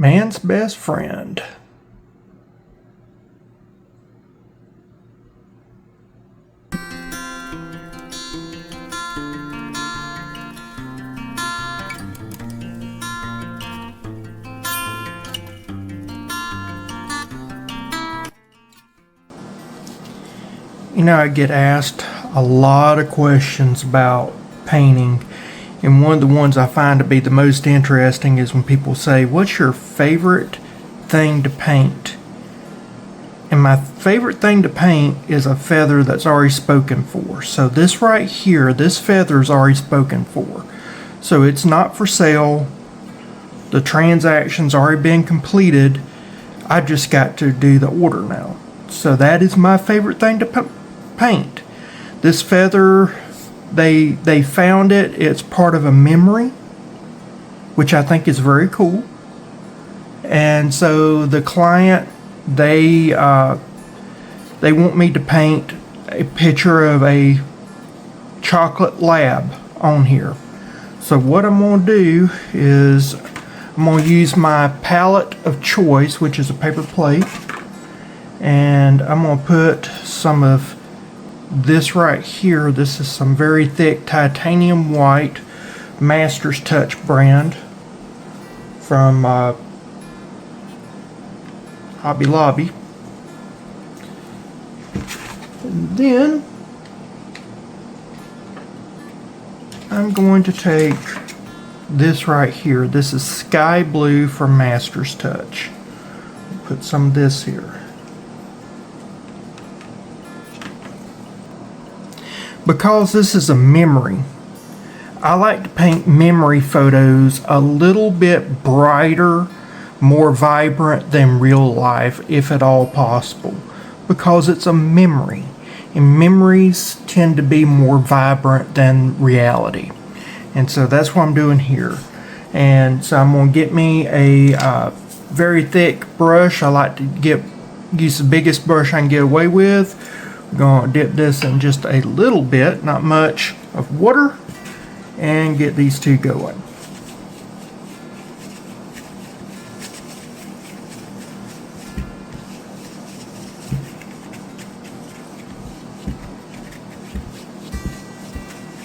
Man's best friend. You know, I get asked a lot of questions about painting, and one of the ones I find to be the most interesting is when people say, "What's your favorite thing to paint?" And my favorite thing to paint is a feather that's already spoken for. So this right here, this feather is already spoken for. So it's not for sale. The transaction's already been completed. I've just got to do the order now. So that is my favorite thing to paint. This feather, they found it. It's part of a memory, which I think is very cool. And so the client, they want me to paint a picture of a chocolate lab on here. So what I'm going to do is I'm going to use my palette of choice, which is a paper plate, and I'm going to put some of this right here. This is some very thick titanium white Master's Touch brand from Hobby Lobby. And then I'm going to take this right here. This is Sky Blue from Master's Touch. Put some of this here. Because this is a memory, I like to paint memory photos a little bit brighter, more vibrant than real life, if at all possible, because it's a memory, and memories tend to be more vibrant than reality. And so that's what I'm doing here. And so I'm going to get me a very thick brush. I like to use the biggest brush I can get away with. I'm going to dip this in just a little bit, not much, of water, and get these two going.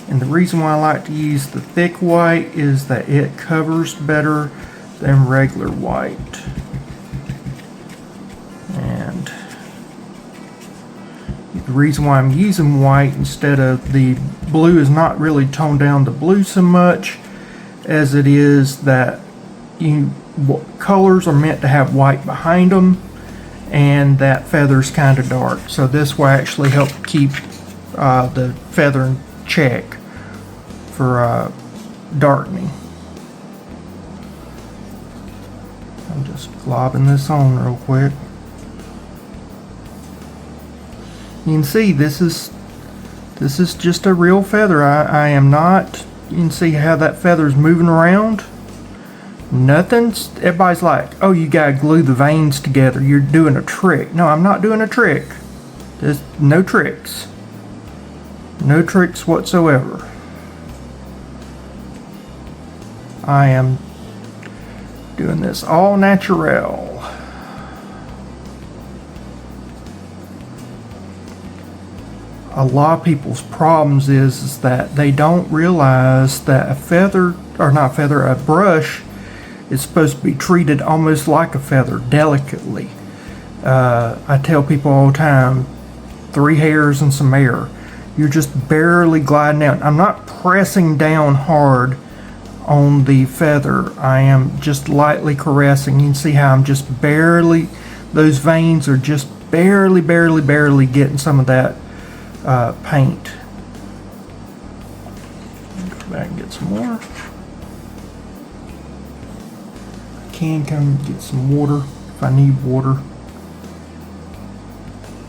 And the reason why I like to use the thick white is that it covers better than regular white. And the reason why I'm using white instead of the blue is not really toned down the blue so much as it is that colors are meant to have white behind them, and that feather's kind of dark. So this will actually help keep the feather in check for darkening. I'm just globbing this on real quick. You can see this is just a real feather. I am not. You can see how that feather's moving around. Everybody's like, "Oh, you gotta glue the veins together. You're doing a trick." No, I'm not doing a trick. There's no tricks. No tricks whatsoever. I am doing this all natural. A lot of people's problems is that they don't realize that a brush is supposed to be treated almost like a feather, delicately. I tell people all the time, 3 hairs and some air. You're just barely gliding out. I'm not pressing down hard on the feather. I am just lightly caressing. You can see how I'm just barely, those veins are just barely getting some of that paint. Go back and get some more. I can come and get some water if I need water.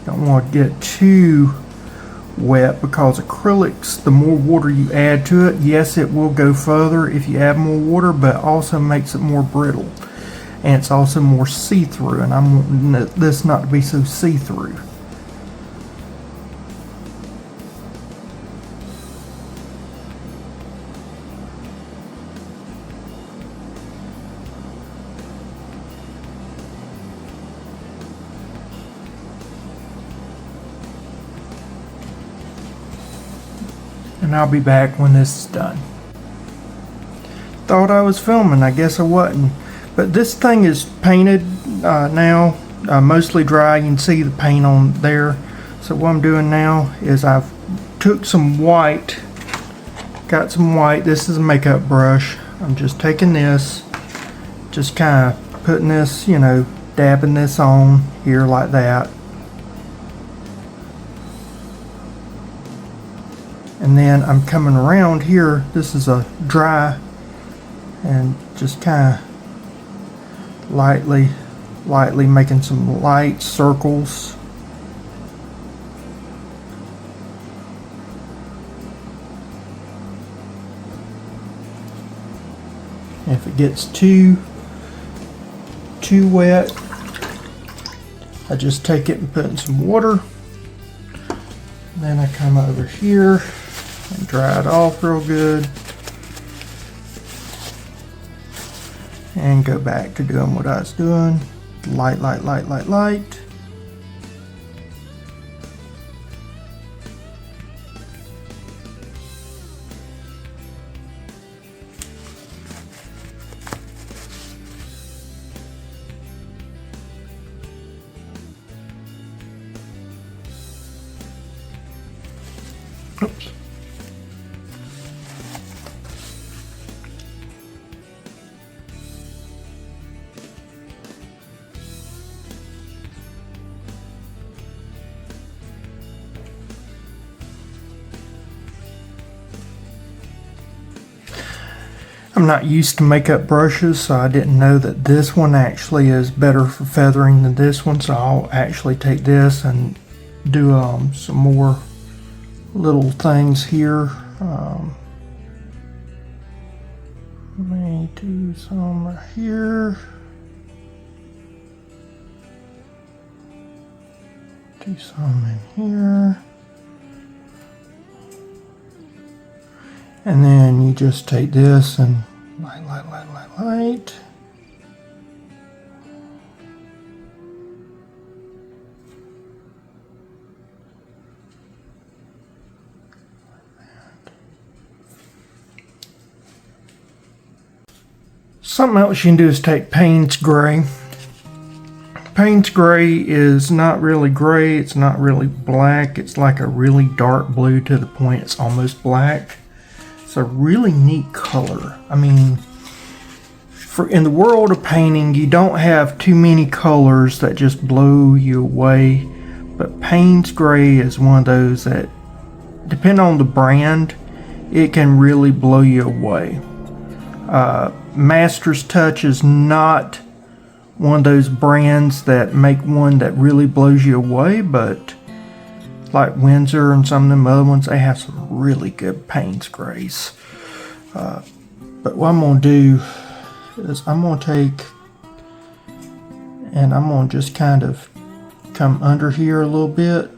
Don't want to get too wet, because acrylics, the more water you add to it, yes, it will go further if you add more water, but also makes it more brittle, and it's also more see-through, and I'm wanting this not to be so see-through. and I'll be back when this is done. Thought I was filming, I guess I wasn't. But this thing is painted now, mostly dry. You can see the paint on there. So what I'm doing now is I've took some white, got some white. This is a makeup brush. I'm just taking this, just kind of putting this, you know, dabbing this on here like that. And then I'm coming around here. This is a dry, and just kind of lightly making some light circles. If it gets too wet, I just take it and put in some water. Then I come over here and dry it off real good. And go back to doing what I was doing. Light. Oops. I'm not used to makeup brushes, so I didn't know that this one actually is better for feathering than this one, so I'll actually take this and do some more little things here. Let me do some right here. Do some in here. And then you just take this and light. Something else you can do is take Payne's Gray. Payne's Gray is not really gray, it's not really black, it's like a really dark blue to the point it's almost black. It's a really neat color. I mean, in the world of painting, you don't have too many colors that just blow you away, but Payne's Gray is one of those that, depending on the brand, it can really blow you away. Master's Touch is not one of those brands that make one that really blows you away, but like Windsor and some of them other ones, they have some really good Payne's Grays. But what I'm going to do is I'm going to take and I'm going to just kind of come under here a little bit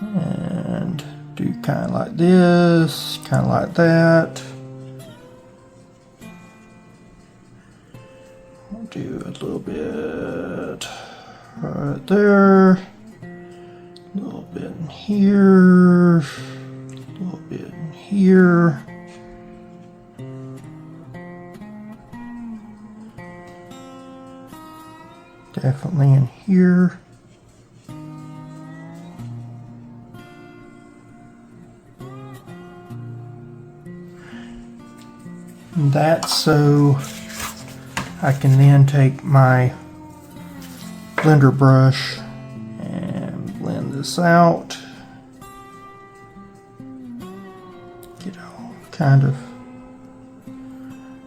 and do kind of like this, kind of like that. I'll do a little bit right there, a little bit in here, a little bit in here. Definitely in here. And that's so I can then take my blender brush and blend this out. Get all kind of.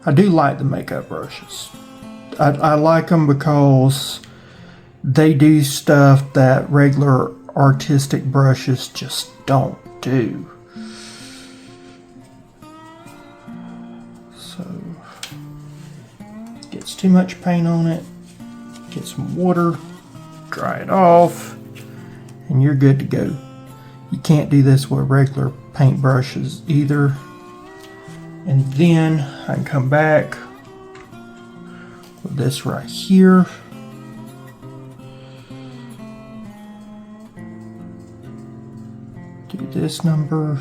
I do like the makeup brushes. I like them because they do stuff that regular artistic brushes just don't do. So, gets too much paint on it, get some water, dry it off, and you're good to go. You can't do this with regular paint brushes either. And then I can come back with this right here. Do this number.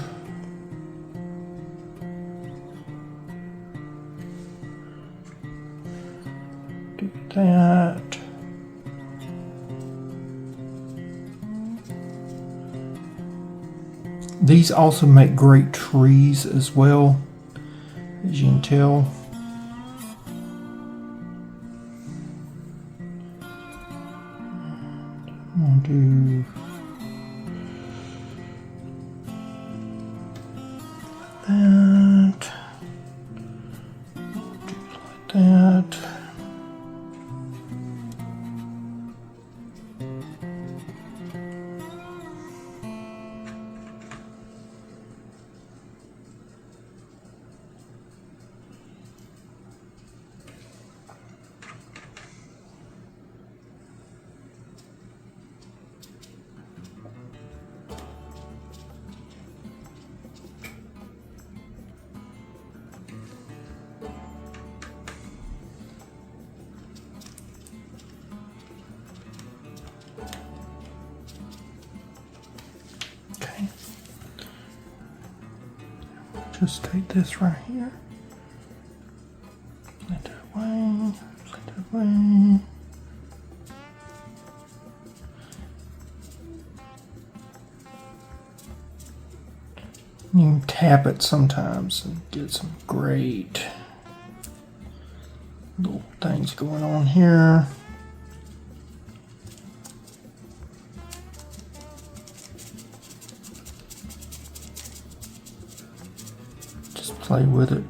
Do that. These also make great trees as well, as you can tell. I'm gonna do that. Do like that. Okay. Just take this right here. Slide that away. Slide that away. You can tap it sometimes and get some great little things going on here. Just play with it.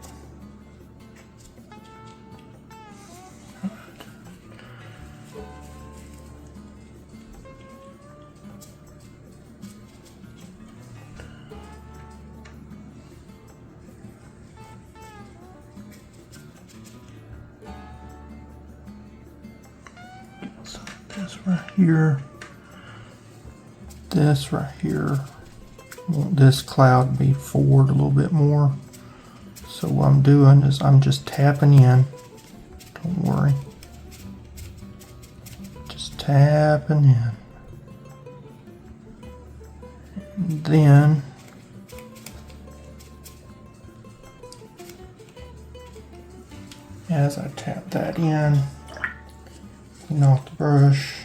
This right here, this right here. I want this cloud to be forward a little bit more. So what I'm doing is I'm just tapping in. Don't worry. Just tapping in. And then as I tap that in, clean off the brush.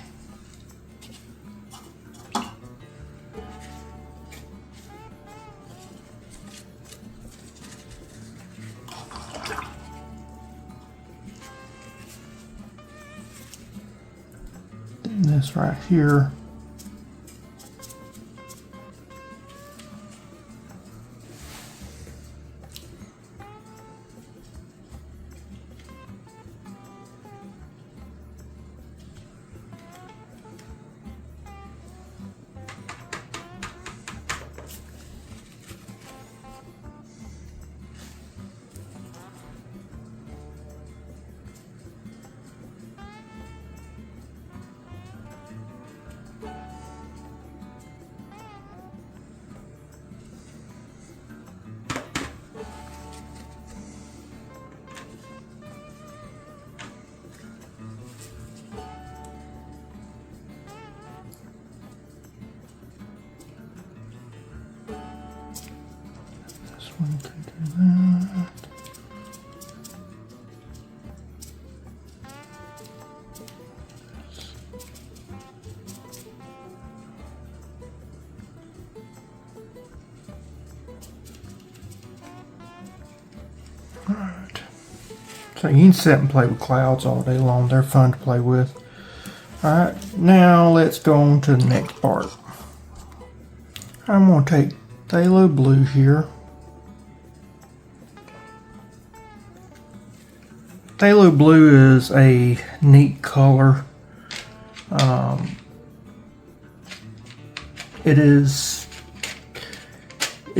Then this right here. One can do that. Alright. So you can sit and play with clouds all day long. They're fun to play with. Alright, now let's go on to the next part. I'm going to take phthalo blue here. Phthalo blue is a neat color. It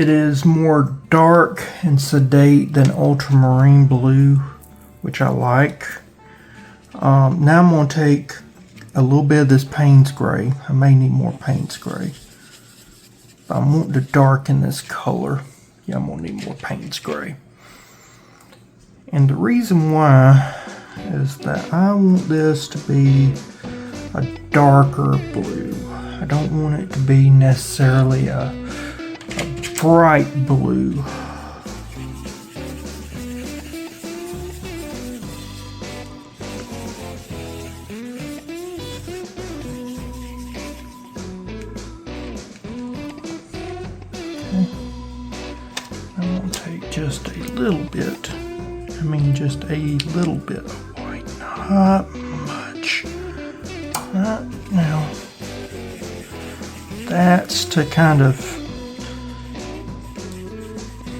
is more dark and sedate than ultramarine blue, which I like. Now I'm going to take a little bit of this Payne's gray. I may need more Payne's gray. But I want to darken this color. Yeah, I'm going to need more Payne's gray. And the reason why is that I want this to be a darker blue. I don't want it to be necessarily a bright blue. I'm going to take just a little bit, just a little bit of white, not much, not now. That's to kind of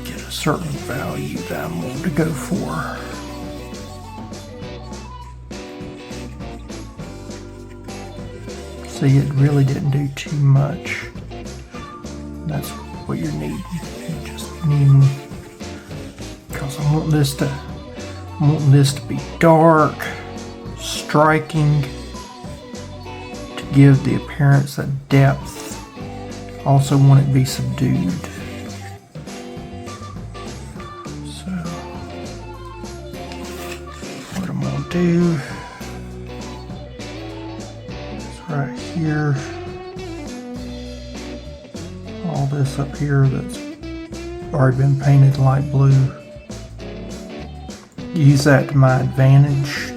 get a certain value that I'm going to go for. See, it really didn't do too much. That's what you're needing. You're just needing, because I want this to be dark, striking, to give the appearance of depth. Also want it to be subdued. So what I'm gonna do is right here, all this up here that's already been painted light blue, use that to my advantage.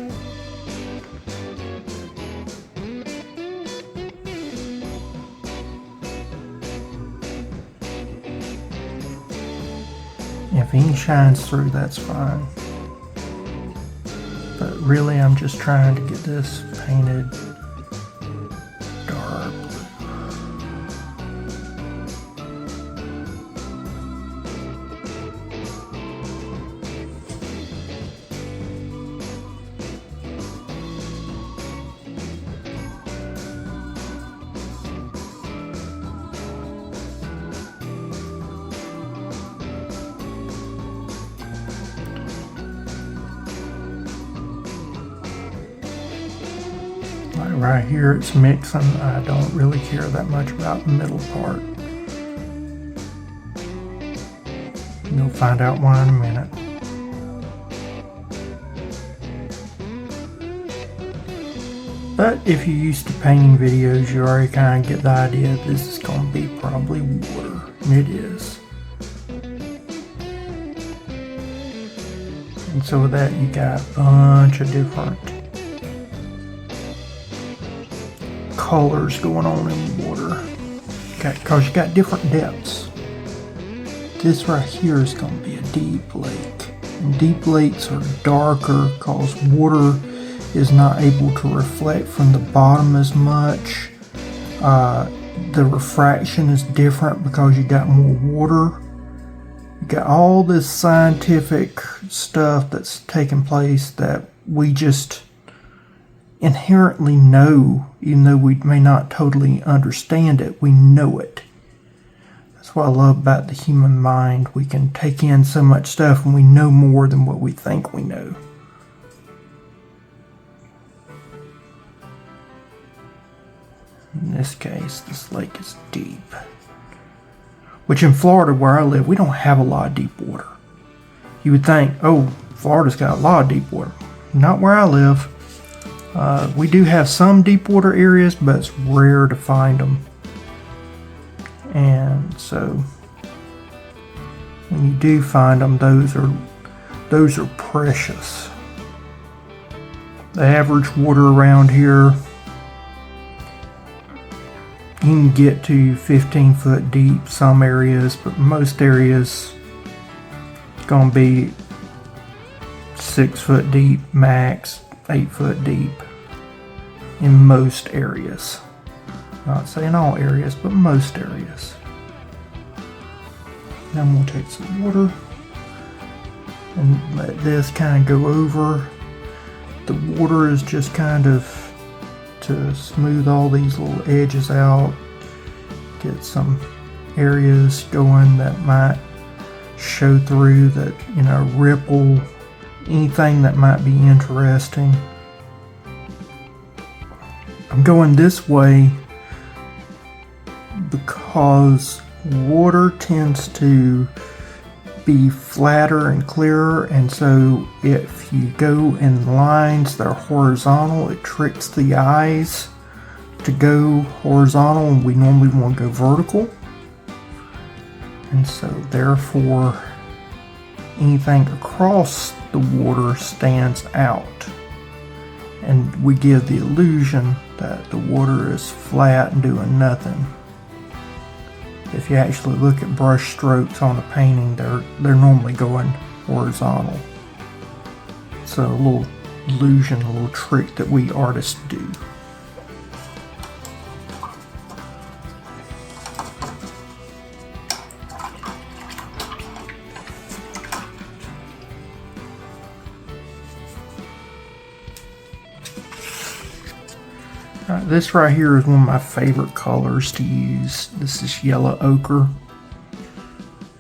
If ink shines through, that's fine. But really, I'm just trying to get this painted dark blue. Right here it's mixing. I don't really care that much about the middle part. You'll find out why in a minute. But if you're used to painting videos, you already kind of get the idea this is going to be probably water. And it is. And so with that, you got a bunch of different colors going on in water, because you got different depths. This right here is going to be a deep lake, and deep lakes are darker because water is not able to reflect from the bottom as much. The refraction is different because you got more water. You got all this scientific stuff that's taking place that we just inherently know, even though we may not totally understand it, we know it. That's what I love about the human mind. We can take in so much stuff and we know more than what we think we know. In this case, this lake is deep. Which in Florida, where I live, we don't have a lot of deep water. You would think, oh, Florida's got a lot of deep water. Not where I live. We do have some deep water areas, but it's rare to find them. And so when you do find them, those are precious. The average water around here, you can get to 15 foot deep some areas, but most areas it's gonna be 6 foot deep max, 8 foot deep in most areas. Not saying all areas, but most areas. Now I'm going to take some water and let this kind of go over. The water is just kind of to smooth all these little edges out, get some areas going that might show through, that, ripple, anything that might be interesting. I'm going this way because water tends to be flatter and clearer, and so if you go in lines that are horizontal, it tricks the eyes to go horizontal, and we normally want to go vertical. and so therefore anything across the water stands out, and we give the illusion that the water is flat and doing nothing. If you actually look at brush strokes on a painting, they're normally going horizontal. It's a little illusion, a little trick that we artists do. This right here is one of my favorite colors to use. This is yellow ochre.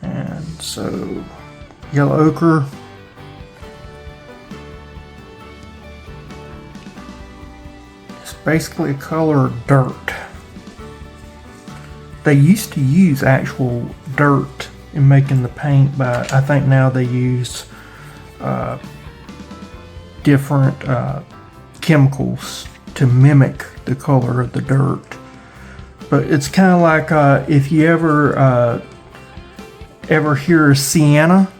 And so, yellow ochre, it's basically a color of dirt. They used to use actual dirt in making the paint, but I think now they use different chemicals to mimic the color of the dirt. But it's kind of like if you ever hear of sienna,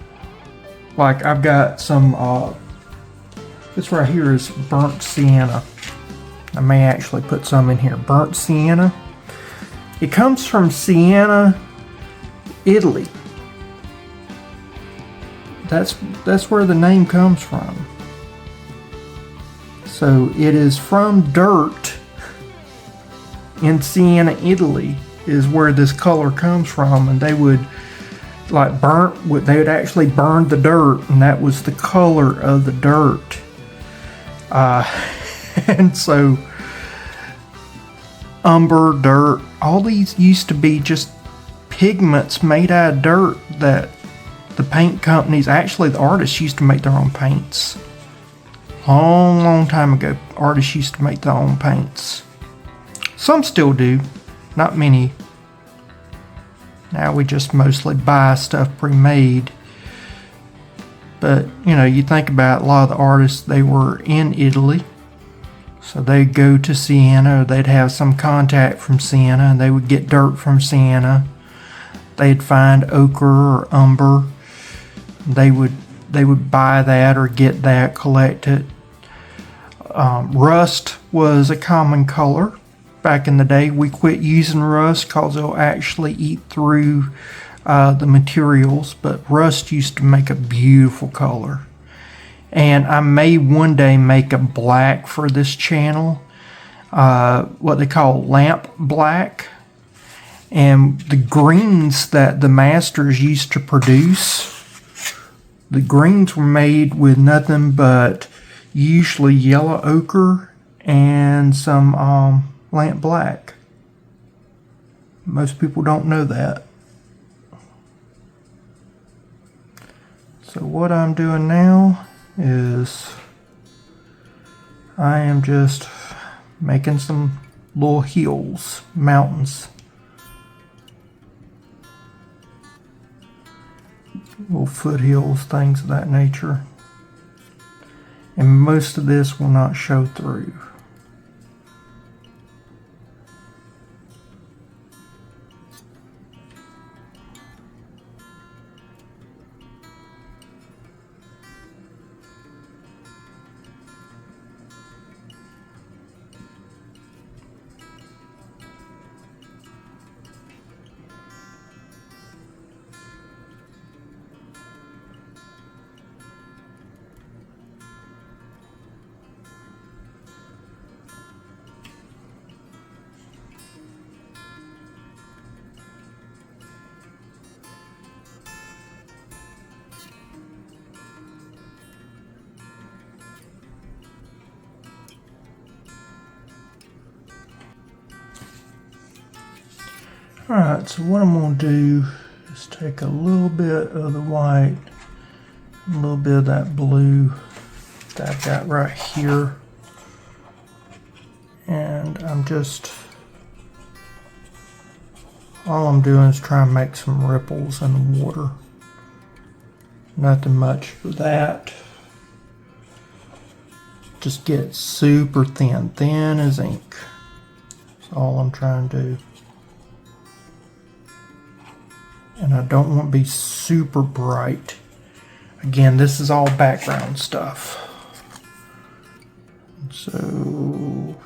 like I've got some, this right here is burnt sienna. I may actually put some in here. Burnt sienna. It comes from Siena, Italy. That's where the name comes from. So it is from dirt in Siena, Italy is where this color comes from, and they would they would actually burn the dirt, and that was the color of the dirt. And so umber, dirt, all these used to be just pigments made out of dirt that the paint companies, actually the artists, used to make their own paints. Long time ago, artists used to make their own paints. Some still do, not many. Now we just mostly buy stuff pre-made. But, you know, you think about a lot of the artists, they were in Italy. So they'd go to Siena, or they'd have some contact from Siena, and they would get dirt from Siena. They'd find ochre or umber. They would buy that or get that, collect it. Rust was a common color back in the day. We quit using rust because it'll actually eat through the materials, but rust used to make a beautiful color. And I may one day make a black for this channel, what they call lamp black. And the greens that the masters used to produce, the greens were made with nothing but usually yellow ochre and some lamp black. Most people don't know that. So what I'm doing now is I am just making some little hills, mountains. Little foothills, things of that nature. And most of this will not show through. Alright, so what I'm going to do is take a little bit of the white, a little bit of that blue that I've got right here, and all I'm doing is trying to make some ripples in the water. Nothing much for that. Just get super thin, thin as ink. That's all I'm trying to do. and I don't want to be super bright. Again, this is all background stuff. So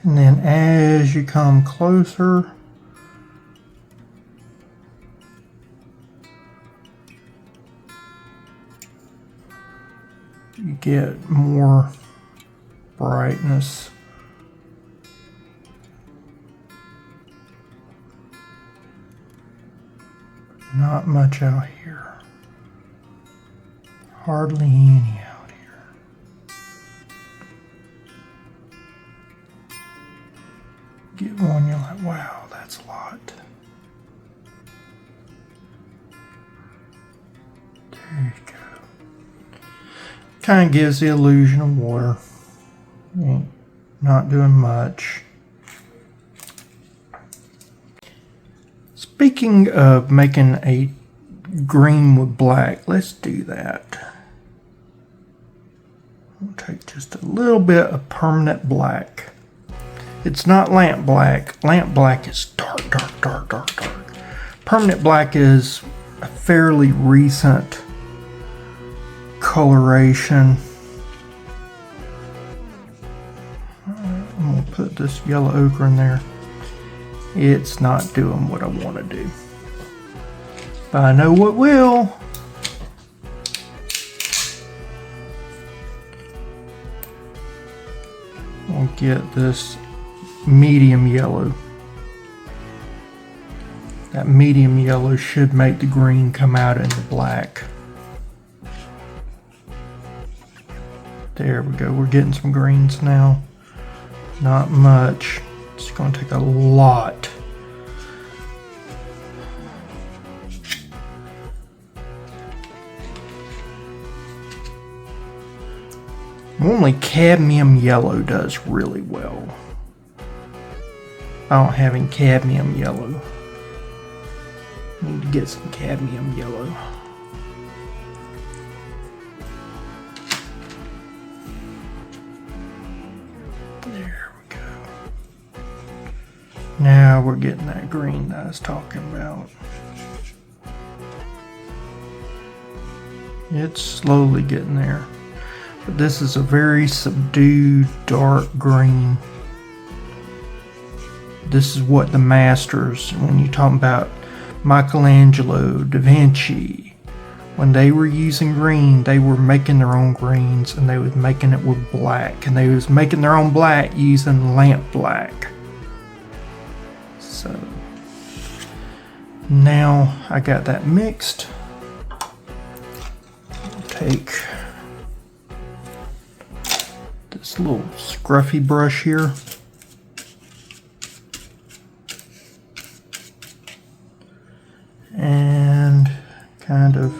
and then as you come closer, you get more brightness. Not much out here. Hardly any out here. Get one, you're like, wow, that's a lot. There you go. Kind of gives the illusion of water. Ain't not doing much. Speaking of making a green with black, let's do that. I'll take just a little bit of permanent black. It's not lamp black. Lamp black is dark, dark, dark, dark, dark. Permanent black is a fairly recent coloration. I'm going to put this yellow ochre in there. It's not doing what I want to do. But I know what will. We'll get this medium yellow. That medium yellow should make the green come out in the black. There we go. We're getting some greens now. Not much. It's going to take a lot. Normally cadmium yellow does really well. I don't have any cadmium yellow. Need to get some cadmium yellow. There we go. Now we're getting that green that I was talking about. It's slowly getting there. But this is a very subdued dark green. This is what the masters, when you talk about Michelangelo, Da Vinci, when they were using green, they were making their own greens and they was making it with black, and they was making their own black using lamp black. So now I got that mixed. I'll take this little scruffy brush here. And kind of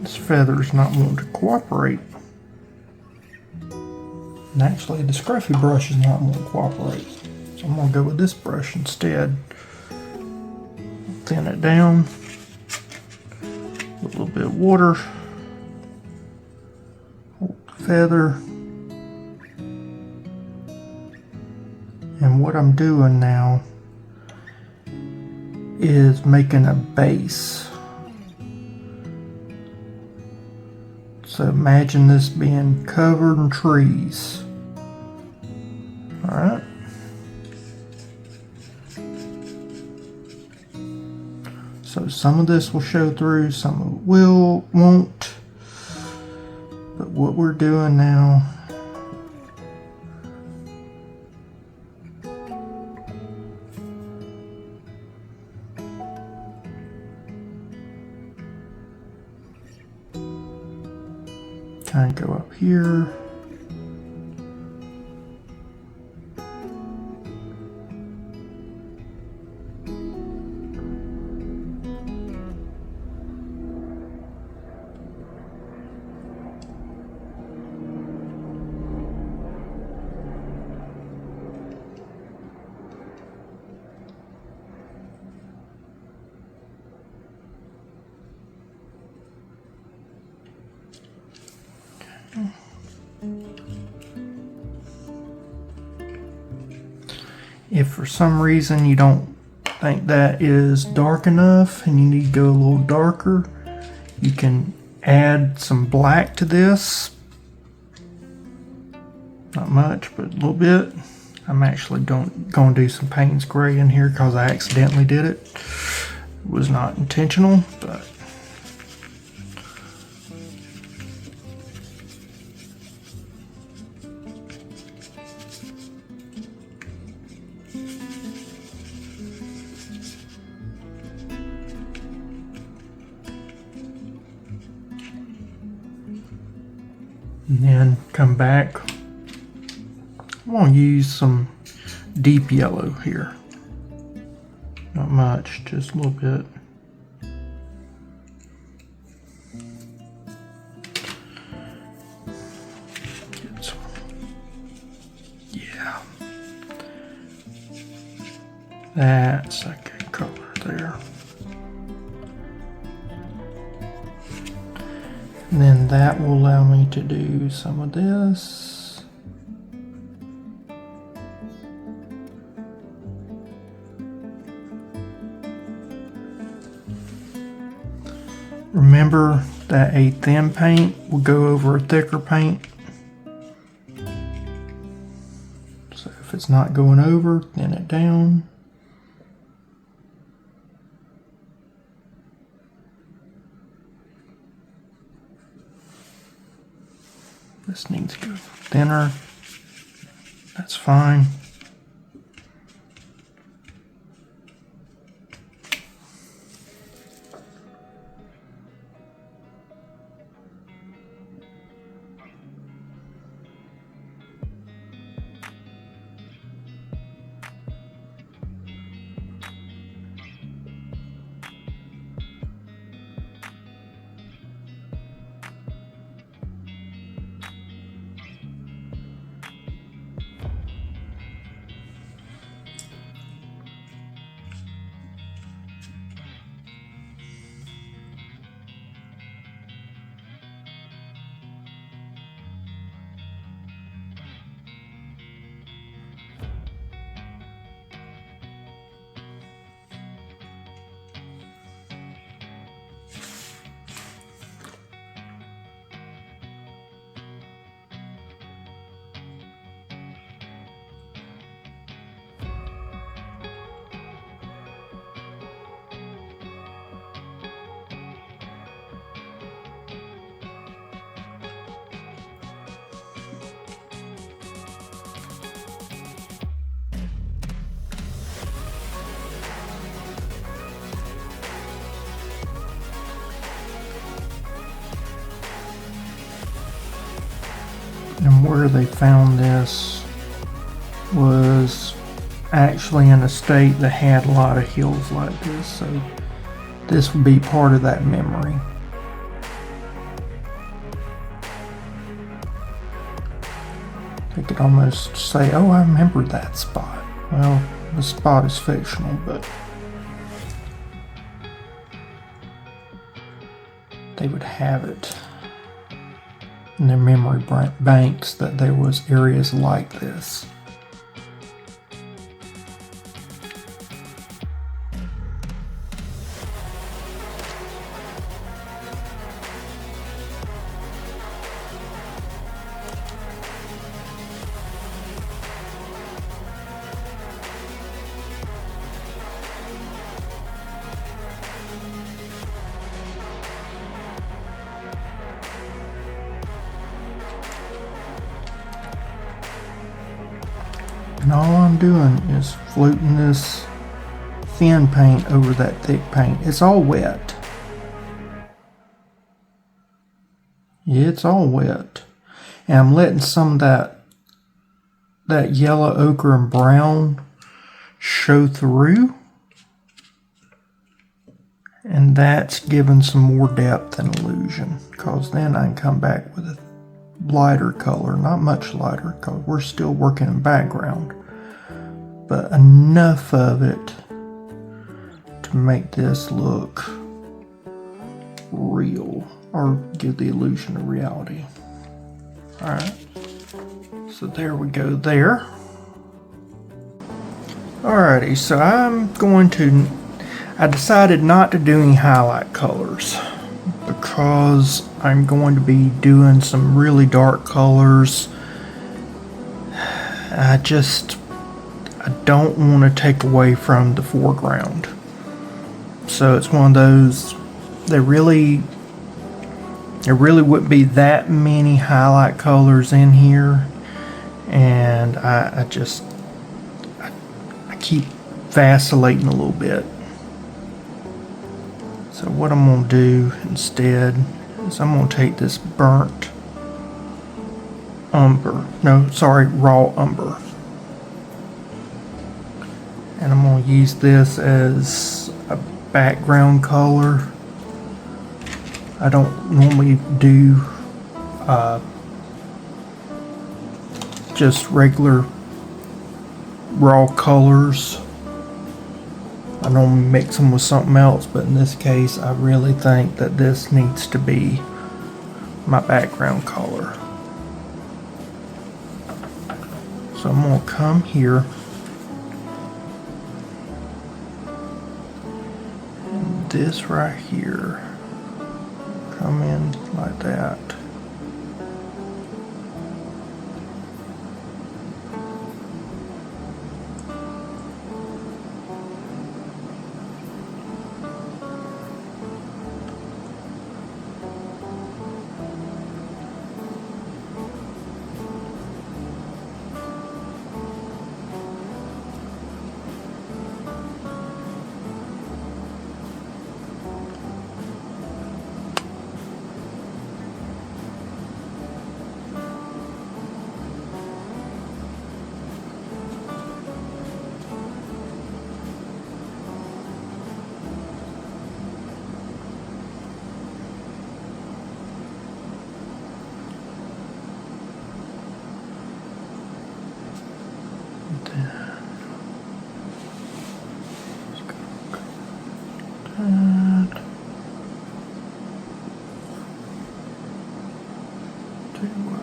this feather's not wanting to cooperate. And actually the scruffy brush is not wanting to cooperate. So I'm going to go with this brush instead. Thin it down with a little bit of water, feather, and what I'm doing now is making a base. So imagine this being covered in trees. Alright. So some of this will show through, some of it won't. But what we're doing now kind of go up here. If for some reason you don't think that is dark enough and you need to go a little darker, you can add some black to this. Not much, but a little bit. I'm actually going to do some Payne's Gray in here because I accidentally did it. It was not intentional, but and then come back. I'm going to use some deep yellow here. Not much, just a little bit. Get some. Yeah. That's a good color there. And then that will allow me to do some of this. Remember that a thin paint will go over a thicker paint. So if it's not going over, thin it down. This needs to go thinner. That's fine. And where they found this was actually in a state that had a lot of hills like this, so this would be part of that memory. They could almost say, oh, I remember that spot. Well, the spot is fictional, but they would have it in their memory banks that there was areas like this. And all I'm doing is floating this thin paint over that thick paint. It's all wet. Yeah, it's all wet. And I'm letting some of that yellow, ochre, and brown show through. And that's giving some more depth and illusion. Because then I can come back with a lighter color, not much lighter because we're still working in background, but enough of it to make this look real or give the illusion of reality. Alright, so there we go there. Alrighty, so I decided not to do any highlight colors because I'm going to be doing some really dark colors. I don't want to take away from the foreground. So it's one of those, there really wouldn't be that many highlight colors in here, and I keep vacillating a little bit. So what I'm going to do instead is I'm going to take this burnt umber, raw umber, and I'm going to use this as a background color. I don't normally do just regular raw colors. I normally mix them with something else, but in this case I really think that this needs to be my background color. So I'm going to come here and this right here, come in like that.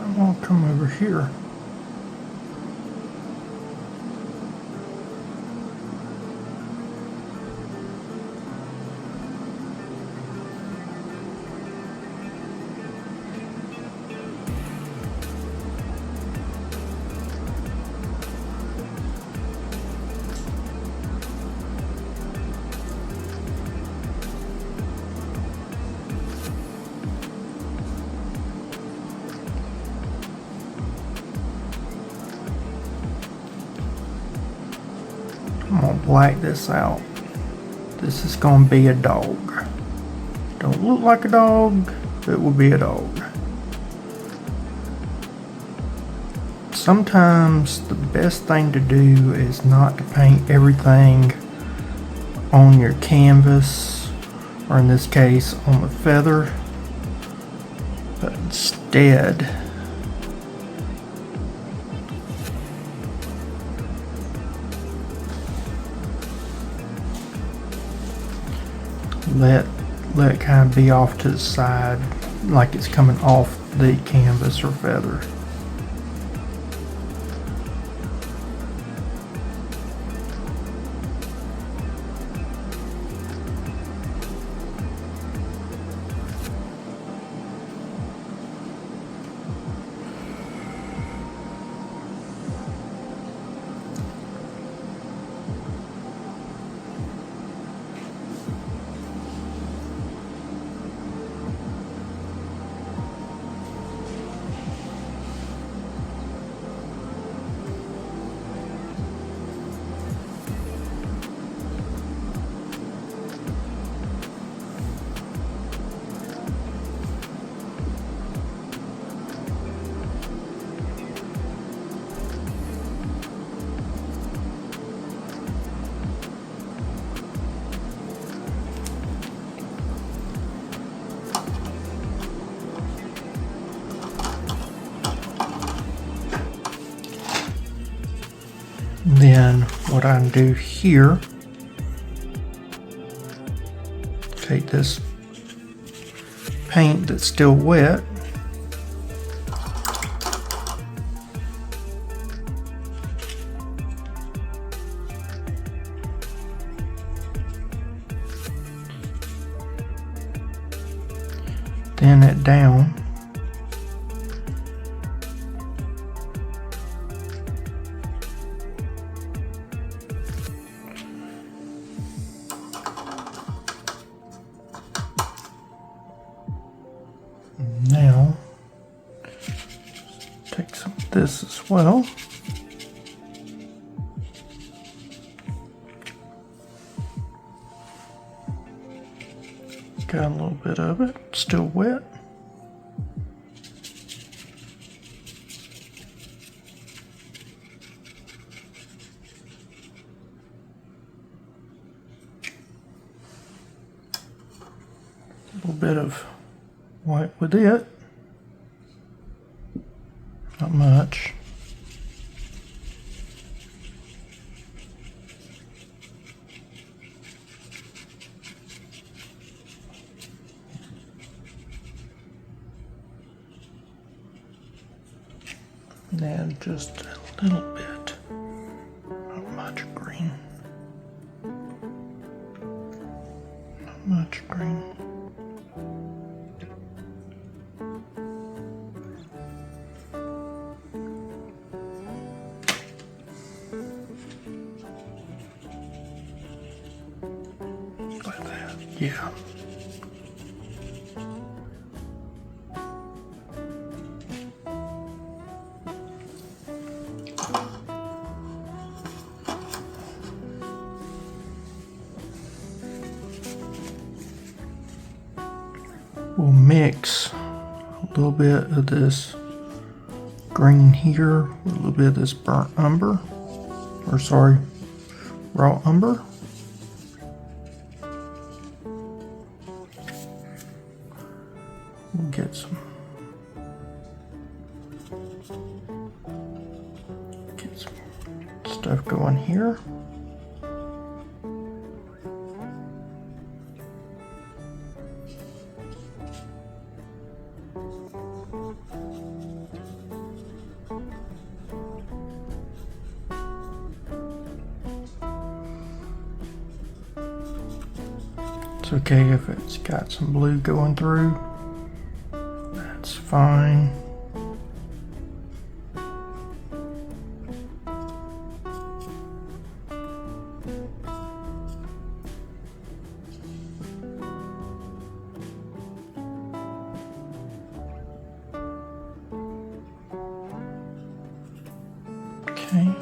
I'm going to come over here. I'm going to black this out. This is going to be a dog. Don't look like a dog, but it will be a dog. Sometimes the best thing to do is not to paint everything on your canvas, or in this case on the feather, but instead let it kind of be off to the side, like it's coming off the canvas or feather. Then what I do here, take this paint that's still wet, thin it down. Now, take some of this as well. Got a little bit of it, still wet. A little bit of white with it. Not much. And add just a little bit. Not much green. Not much green. Like that, yeah. We'll mix a little bit of this green here with a little bit of this burnt umber, or sorry, raw umber. We'll get some stuff going here. It's okay if it's got some blue going through. That's fine. Okay.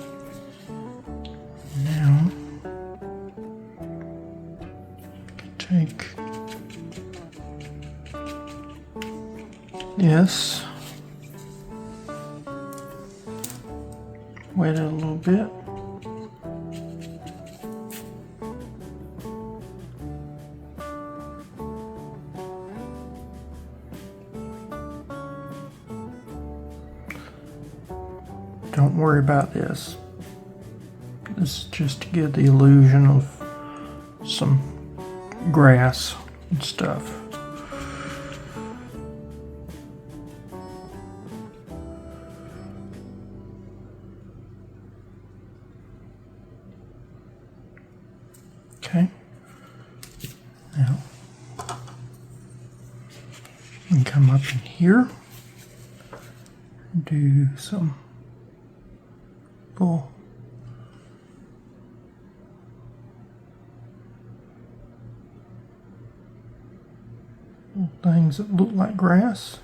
Now, take this, wet it a little bit. Don't worry about this. This is just to give the illusion of some grass and stuff. Okay. Now, we can come up in here and do some little things that look like grass.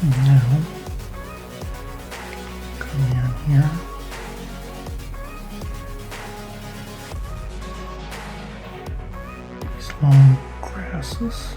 Now, come in here. These long grasses.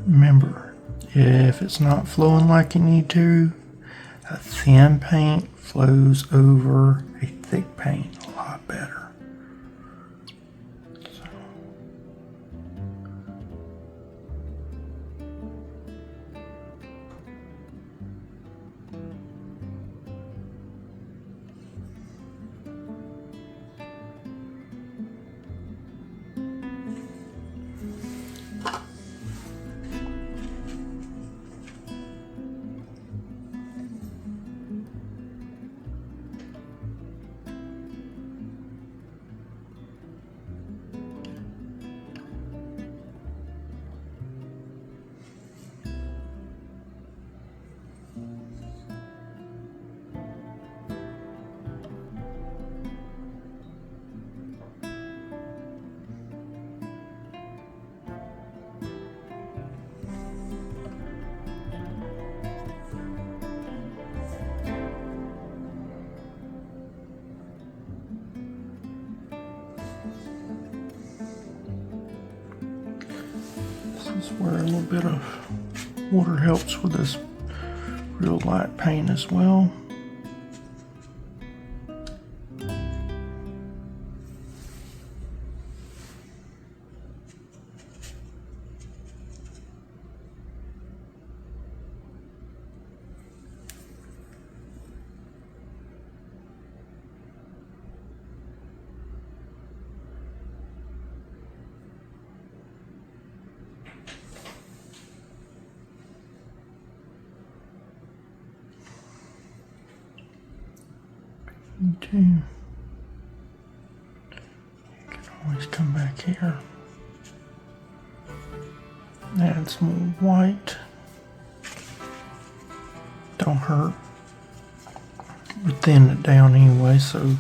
Remember, if it's not flowing like you need to, a thin paint flows over a thick paint a lot better. So. This is where a little bit of water helps with this real light paint as well. You can always come back here, add some more white. Don't hurt. We're thinning it down anyway, so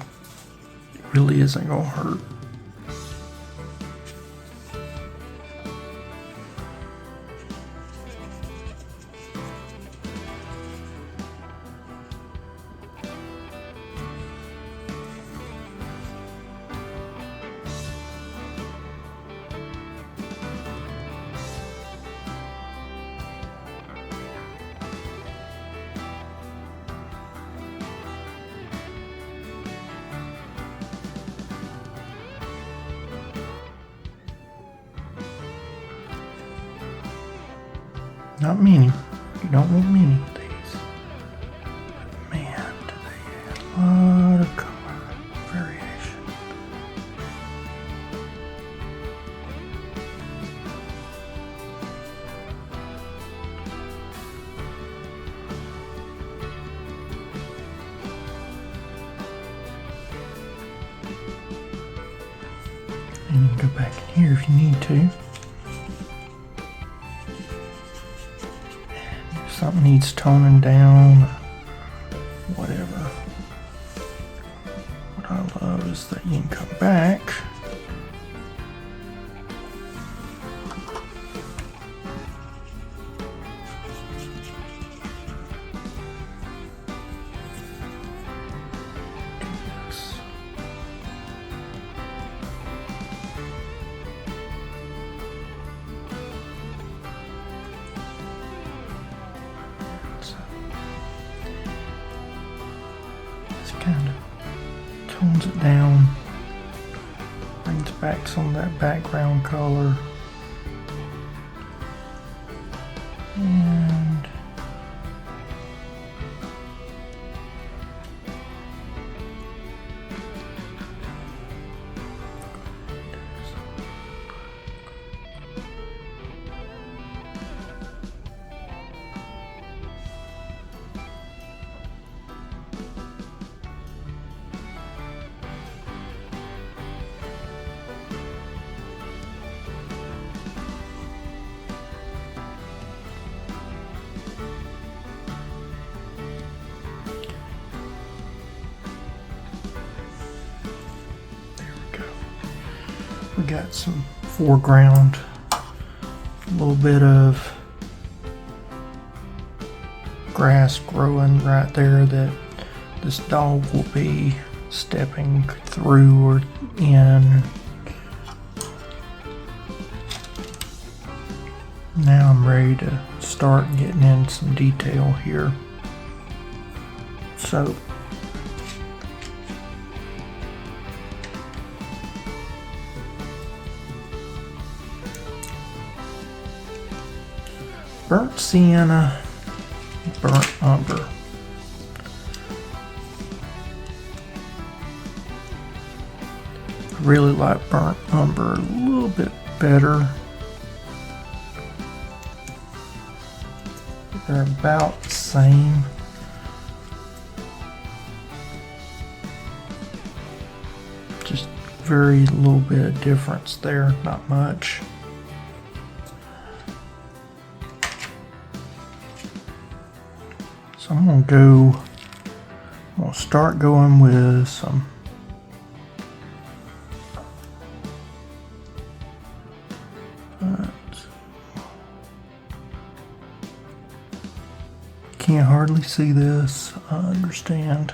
it really isn't gonna hurt. Not many. You don't want many of these. But man, do they add a lot of color variation. And you can go back in here if you need to. Something needs toning down, whatever. I love is that you can come back. Kind of tones it down, brings back some of that background color, and we got some foreground, a little bit of grass growing right there that this dog will be stepping through or in. Now I'm ready to start getting in some detail here. So burnt sienna, burnt umber. I really like burnt umber a little bit better. They're about the same. Just very little bit of difference there, not much. So I'm gonna start going with some can't hardly see this, I understand.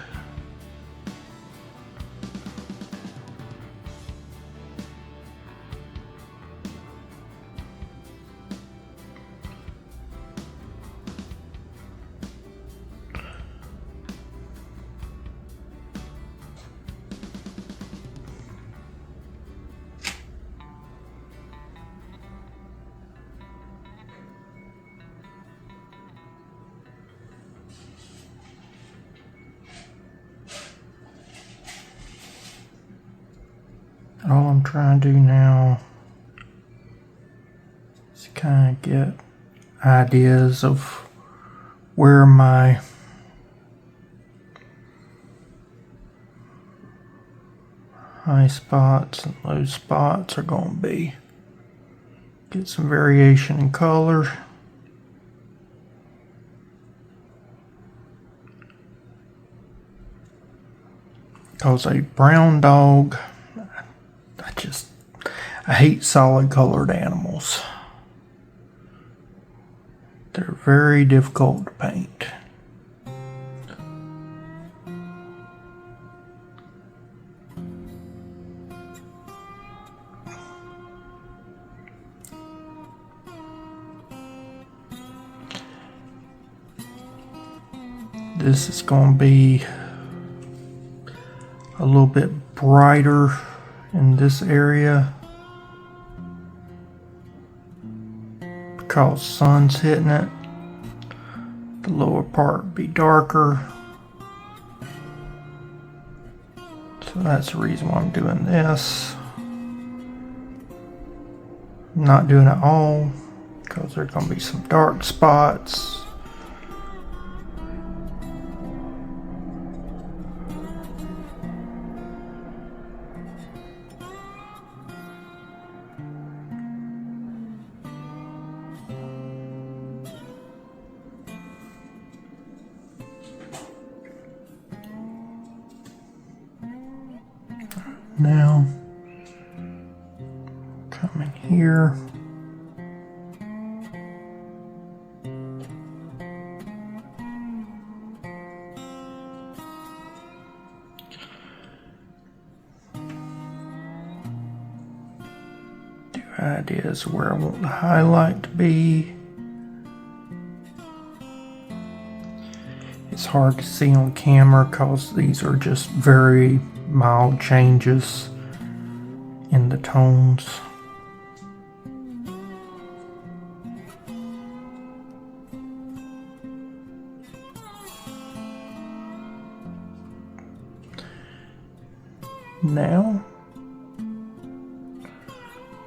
All I'm trying to do now is kind of get ideas of where my high spots and low spots are going to be. Get some variation in color. Because a brown dog, I hate solid colored animals. They're very difficult to paint. This is going to be a little bit brighter in this area because sun's hitting it. The lower part be darker, so that's the reason why I'm doing this. I'm not doing it all because there's going to be some dark spots. Now, come in here. Do ideas where I want the highlight to be. It's hard to see on camera because these are just very mild changes in the tones. Now,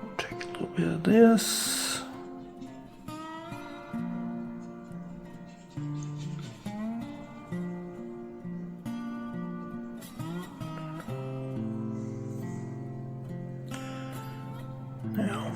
I'll take a little bit of this. Now,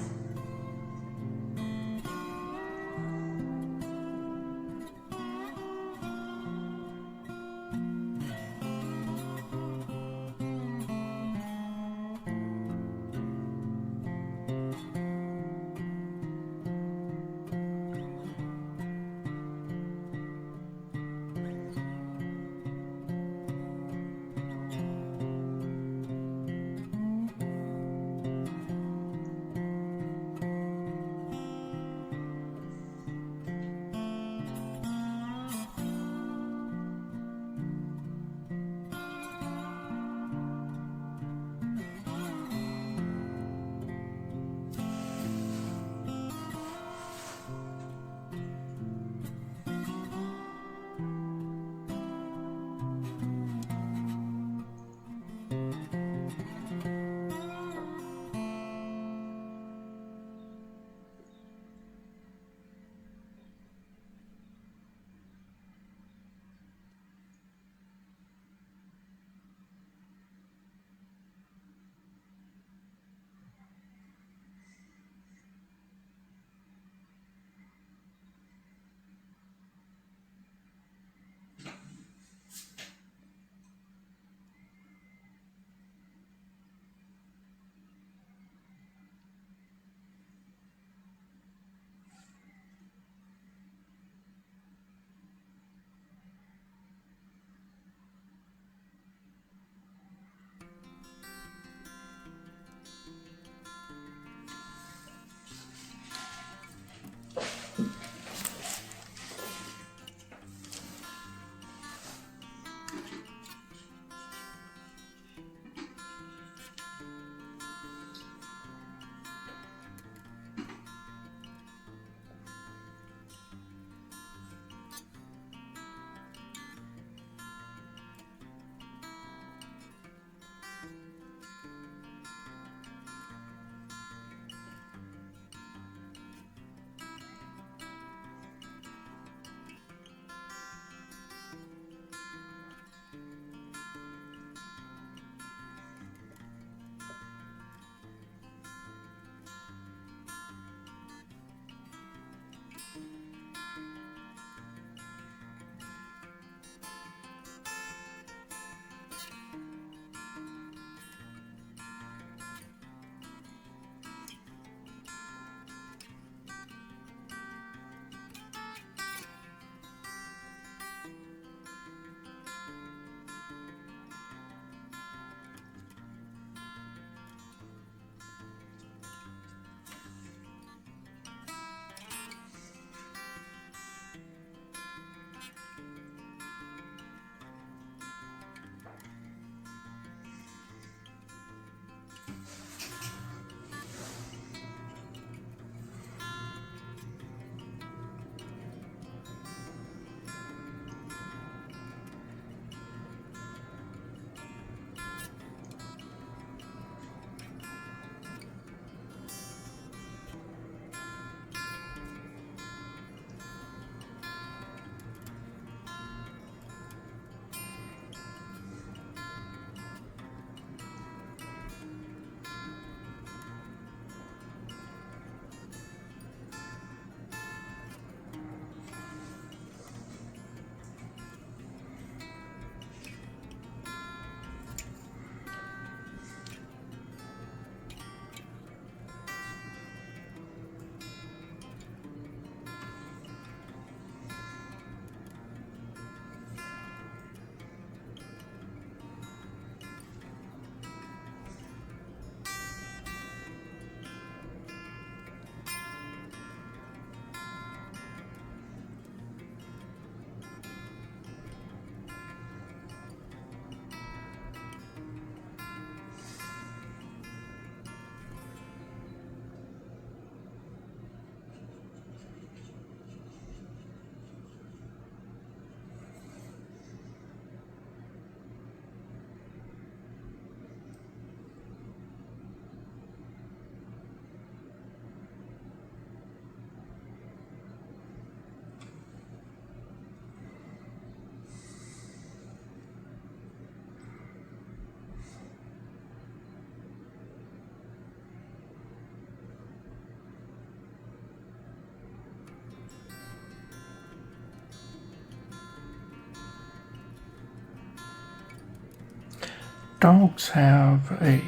dogs have a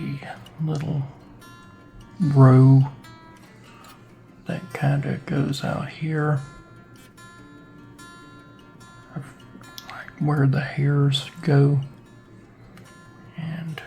little row that kind of goes out here, like where the hairs go, and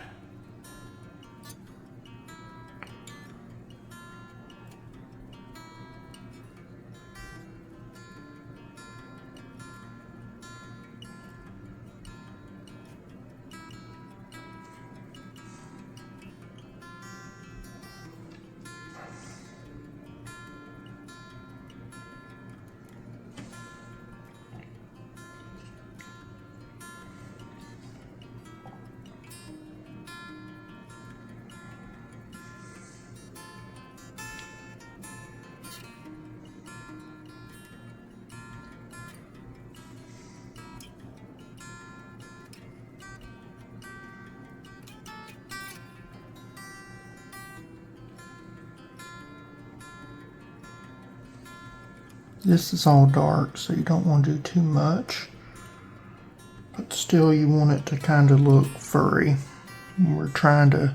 this is all dark, so you don't want to do too much, but still you want it to kind of look furry. We're trying to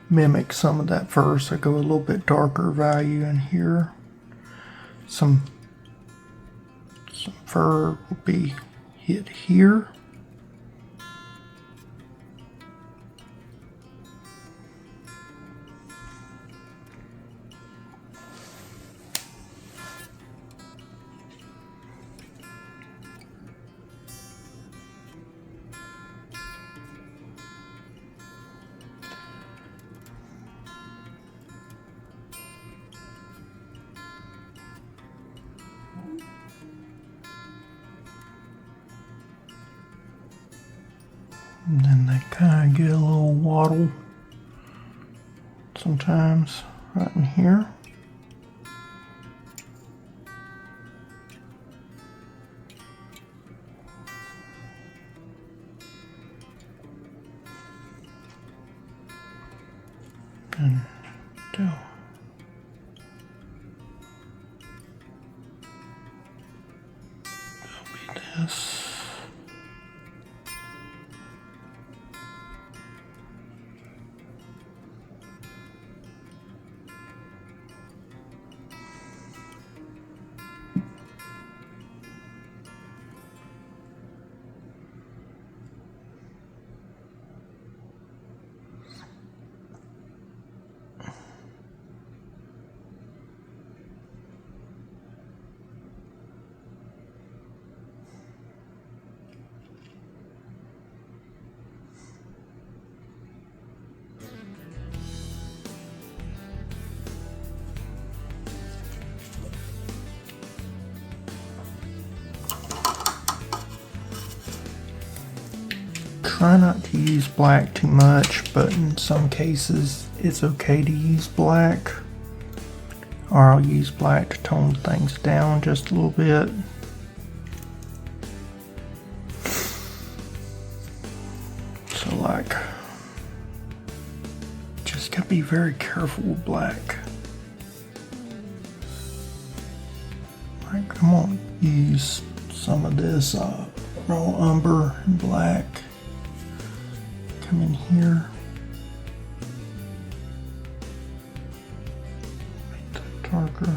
mimic some of that fur, so go a little bit darker value in here. Some fur will be hit here. And then they kind of get a little waddle sometimes right in here. And do be this. Try not to use black too much, but in some cases it's okay to use black. Or I'll use black to tone things down just a little bit. So like, just gotta be very careful with black. Like I'm gonna use some of this raw umber and black. Come in here. Make that darker.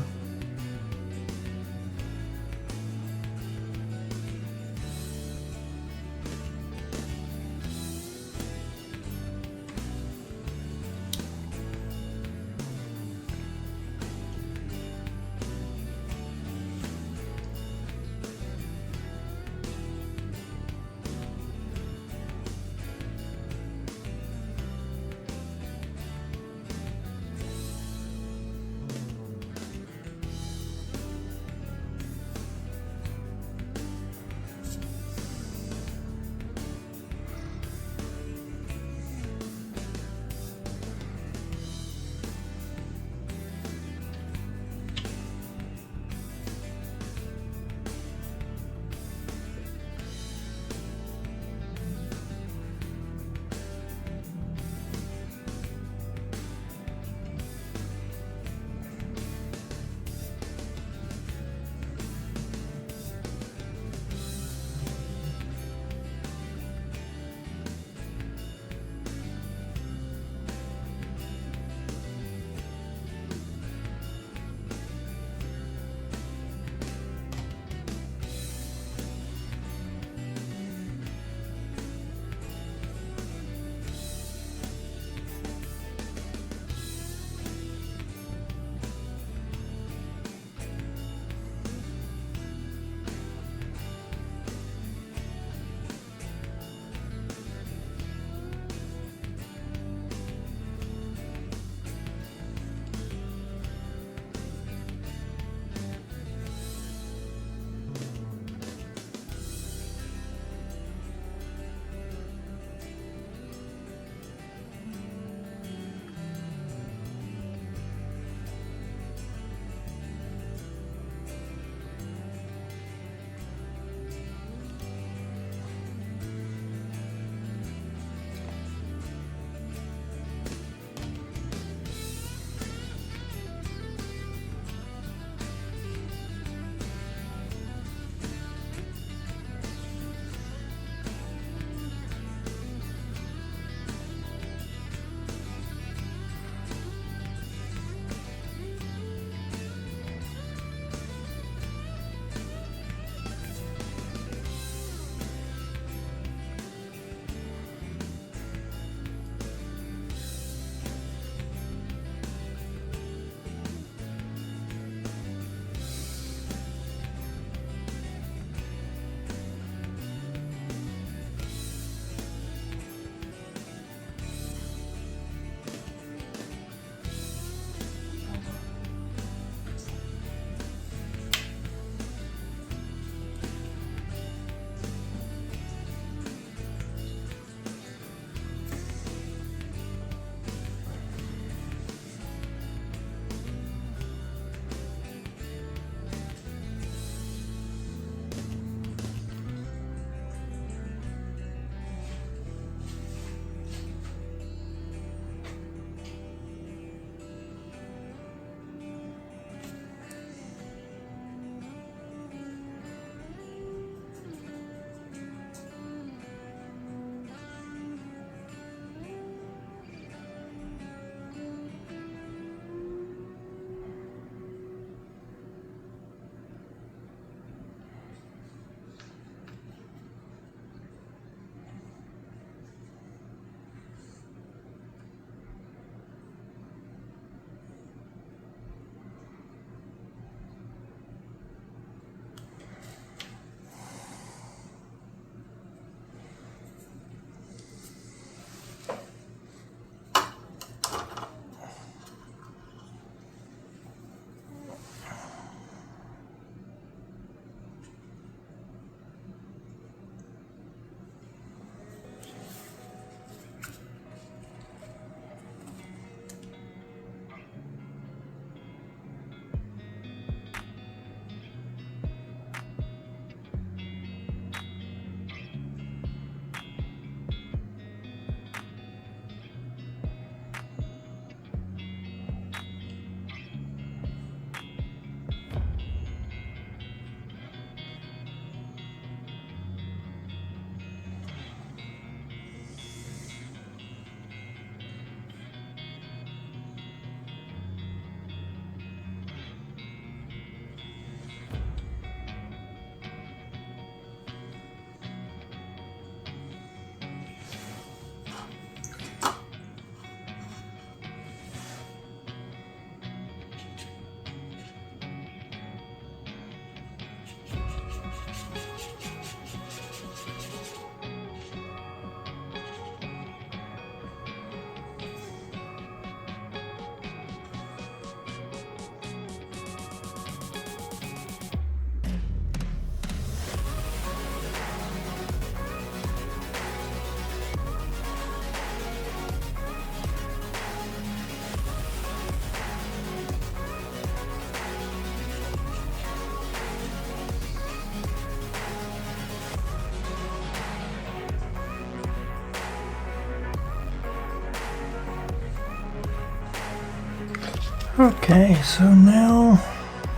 Okay, so now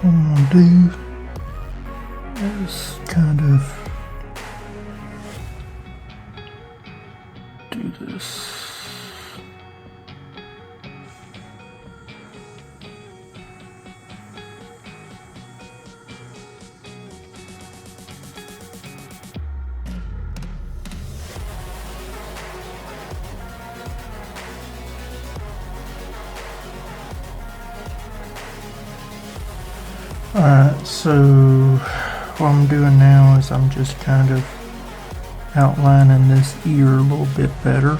what I'm gonna do is kind of do this. Alright, so what I'm doing now is I'm just kind of outlining this ear a little bit better.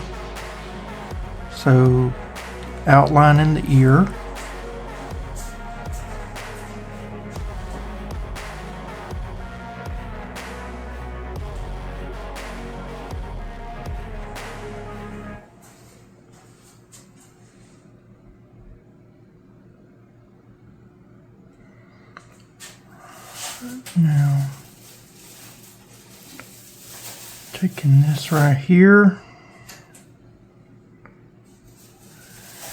So outlining the ear. Now, taking this right here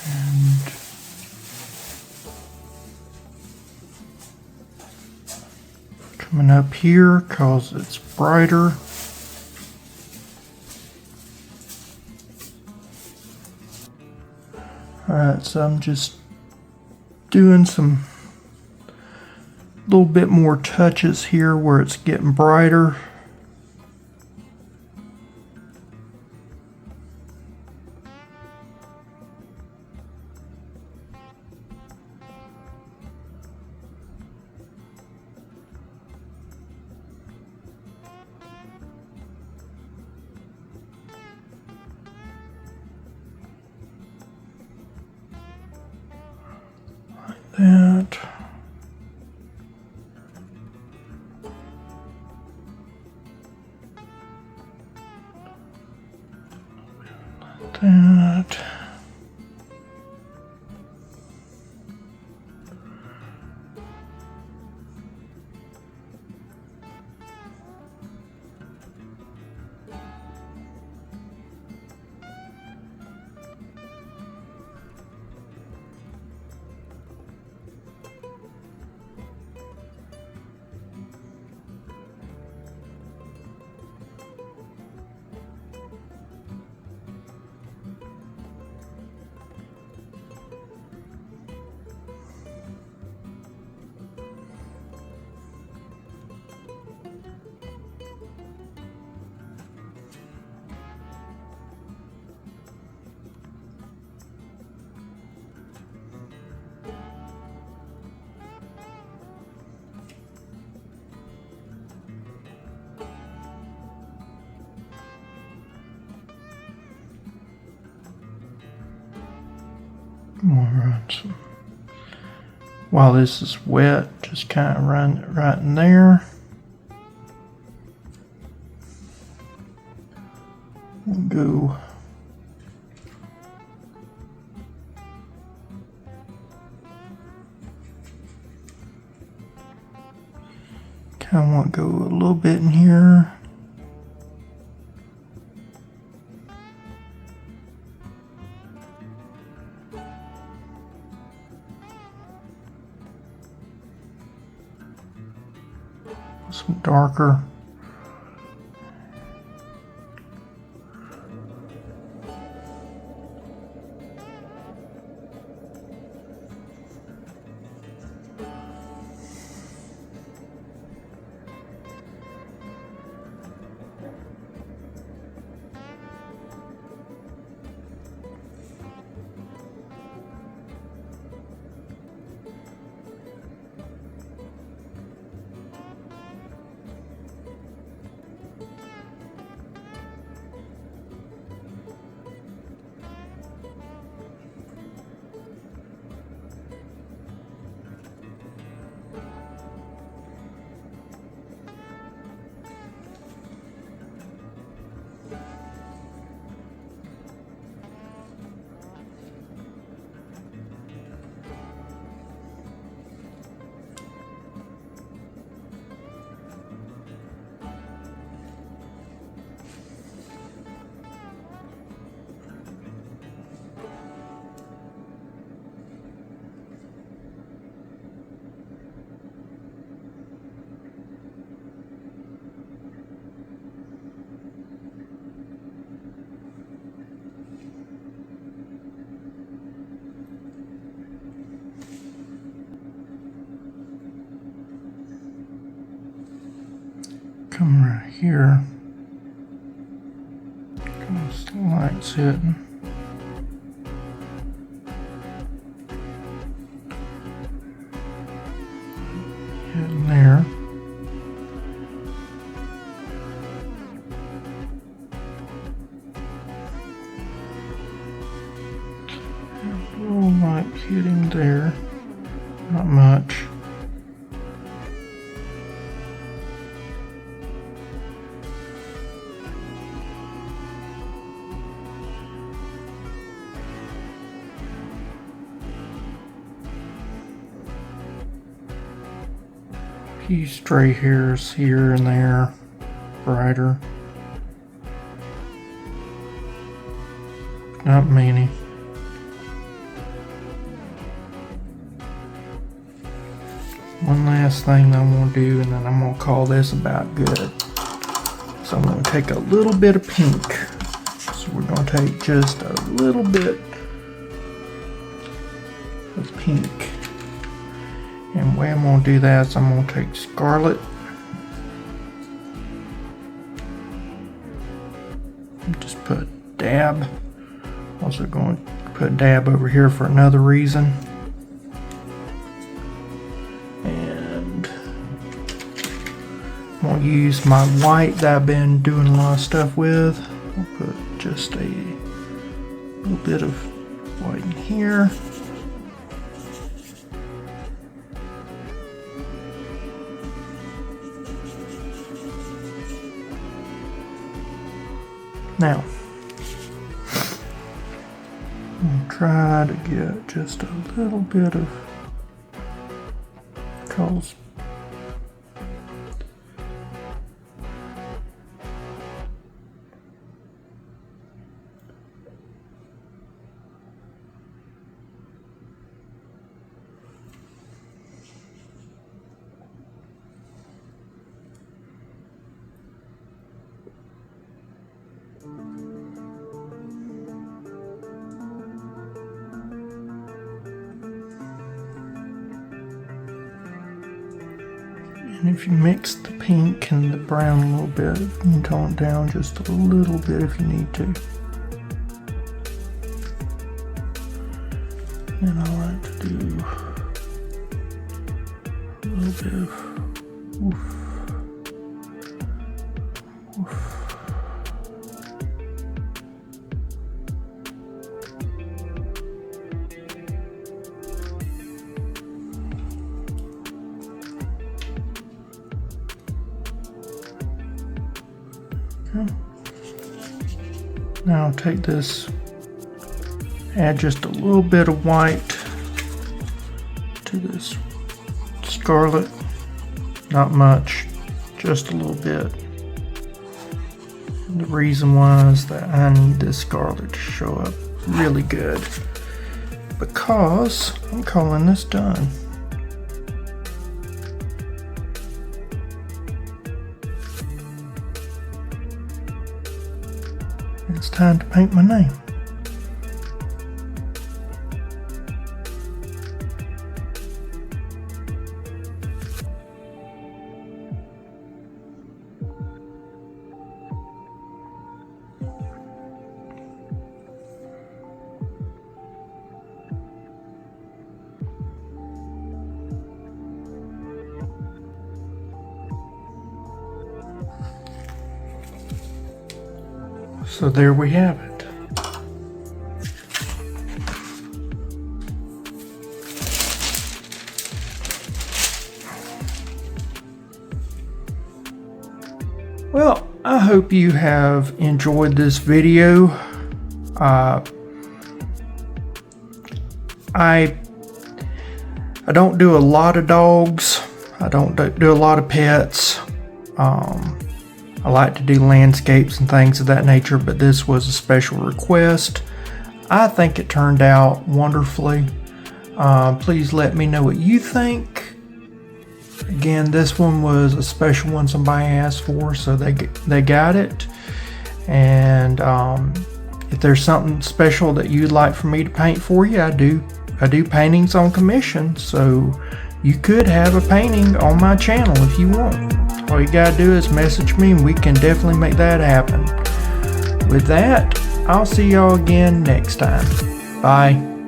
and coming up here because it's brighter. Alright, so I'm just doing some little bit more touches here where it's getting brighter. Like that. That. While this is wet, just kind of run it right in there. We'll go kind of want to go a little bit in here. Some darker. come right here. Because the light's hitting. Hitting there. A little light hitting there. Not much. Few stray hairs here and there, brighter. Not many. One last thing I want to do, and then I'm going to call this about good. So I'm going to take a little bit of pink. So we're going to take just a little bit of pink. And the way I'm going to do that is I'm going to take scarlet. And just put a dab. Also going to put a dab over here for another reason. And I'm going to use my white that I've been doing a lot of stuff with. I'll put just a little bit of white in here. Now, I'm going to try to get just a little bit of colors. And if you mix the pink and the brown a little bit, you can tone it down just a little bit if you need to. And I like to do a little bit of oof. Now I'll take this, add just a little bit of white to this scarlet, not much, just a little bit. And the reason why is that I need this scarlet to show up really good because I'm calling this done. It's time to paint my name. So there we have it. Well, I hope you have enjoyed this video. I don't do a lot of dogs. I don't do a lot of pets. I like to do landscapes and things of that nature, but this was a special request. I think it turned out wonderfully. Please let me know what you think. Again, this one was a special one somebody asked for, so they got it. And if there's something special that you'd like for me to paint for you, I do paintings on commission, so you could have a painting on my channel if you want. All you gotta do is message me and we can definitely make that happen. With that, I'll see y'all again next time. Bye.